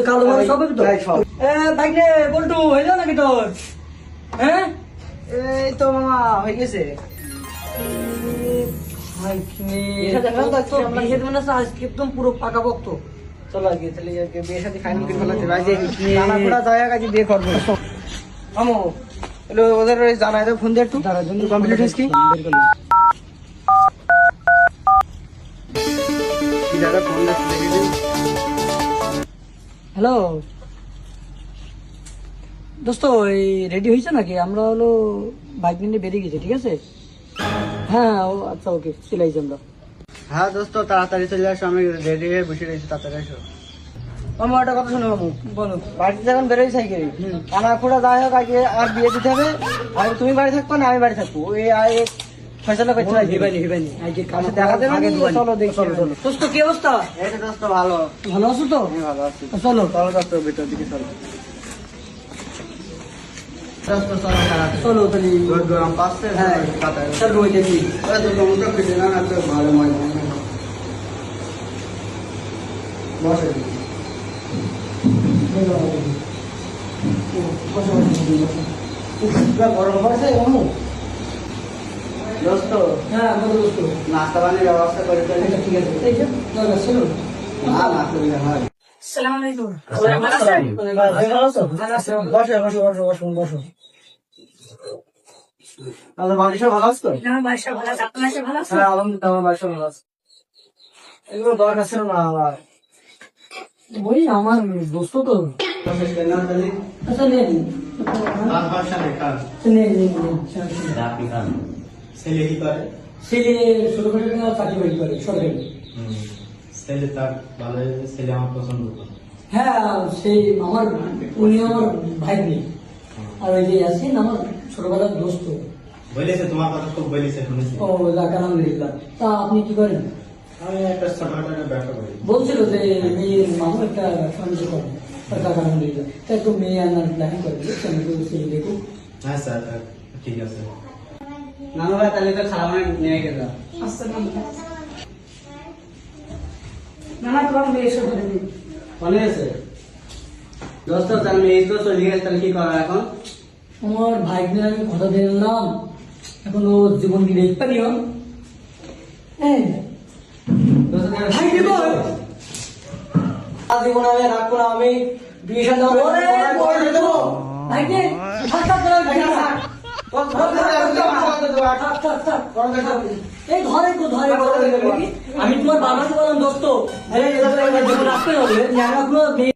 কালো মাল সব তো ভাই রে বল্টু হইলো নাকি তোর? হ্যাঁ এই তো মামা হয়ে গেছে। একদম পুরো পাকা বক্ত। চলো আগে তাহলে বিয়ের সাথে ফাইনাল করে ফেলাতে ভাই যে কানাকুড়া দয়া কাজে বিয়ে করবো মামু। হলো ওদের ওই জানাই দাও, ফোন দিয়ে একটু কমপ্লিট হয়েছে কি দাদা ফোন দিয়ে। হ্যালো দোস্ত, এই রেডি হয়েছে নাকি? আমরা হলো বাইক নিয়ে বেরিয়ে গেছি, ঠিক আছে? হ্যাঁ ও আচ্ছা ওকে চলেছি আমরা। হ্যাঁ দোস্ত তাড়াতাড়ি চলে আসো, আমি রেডি হয়ে বসে রয়েছি, তাড়াতাড়ি আসো। মামু একটা কথা শোনো মামু, বলো। বাড়িতে যখন বেরোই সাইকেল কানাকুড়া যাই হোক আগে আর বিয়ে দিতে হবে। আর তুমি বাড়ি থাকবো না আমি বাড়ি থাকবো, ওই ফয়সালা করতে দেখা দেবে। চলো দেখি। দোস্ত কি অবস্থা? এই তো দোস্ত ভালো। ভালো আছো তো? আমি ভালো আছি। চলো চলো দোস্ত ভিতর দিকে চলো। দোস্ত চলো চলো তাহলে। গরম পাচ্ছে। হ্যাঁ চলো ওই দেখি। তো টমেটো কেটে না না তো ভালো ময় বসে। গরম পড়ছে মামু। দোস্ত হ্যাঁ বলো দোস্ত। নাস্তা পানির ব্যবস্থা করে ফেলি। ঠিক আছে এই যে দরকার ছিল। না না করলে হয়। আসসালামু আলাইকুম। ভালো আছো? বসো বসো বসো বসো বসো। আমাদের বাড়ির সব ভালো আছে তো? আমার বাসা ভালো আছে, আপনার বাসা ভালো আছে? হ্যাঁ আলহামদুলিল্লাহ আমার বাড়ির সব ভালো আছে। এগুলো দরকার ছিল না আমার। ওই আমার দোস্ত তো। আচ্ছা নেন ছেলে ছোটখাটো চাকরি বাকরি করে সরকারি। ছেলে তার ভালো ছেলে আমার পছন্দ করে। হ্যাঁ সেই আমার উনি আমার ভাই নেই, আর ওই যে আছেন আমার ছোটবেলার দোস্ত। বলেছে তোমার কথা খুব বলেছে শুনেছি। ও আলহামদুলিল্লাহ। তা আপনি কি করেন? আমি একটা ছোটখাটো একটা ব্যবসা করি। বলছিল যে মেয়ের মামু একটা ব্যবসা বাণিজ্য করেন, আলহামদুলিল্লাহ। তা একটু মেয়ে আনার প্ল্যান করে দিচ্ছেন, ছেলে দেখুক। হ্যাঁ স্যার ঠিক আছে। নানু ভাই তাহলে তো খারাপ নিয়ে গেলাম। নানা তোমার মেয়ে এসে করে দিন। ভালো আছে দোস্ত। তাহলে মেয়ে তো চলে গেছে, তাহলে কি করা এখন? আমার ভাই নিয়ে আমি কথা দিয়ে নিলাম, এখন ও জীবন কি দেখতে পারিও। ভাই দিব জীবন আমি রাখবো না, আমি বিয়ে সাথে ভাইকে এই ধরে তো ধরে আমি তোমার বাবাকে বললাম দোস্ত রাখতে হবে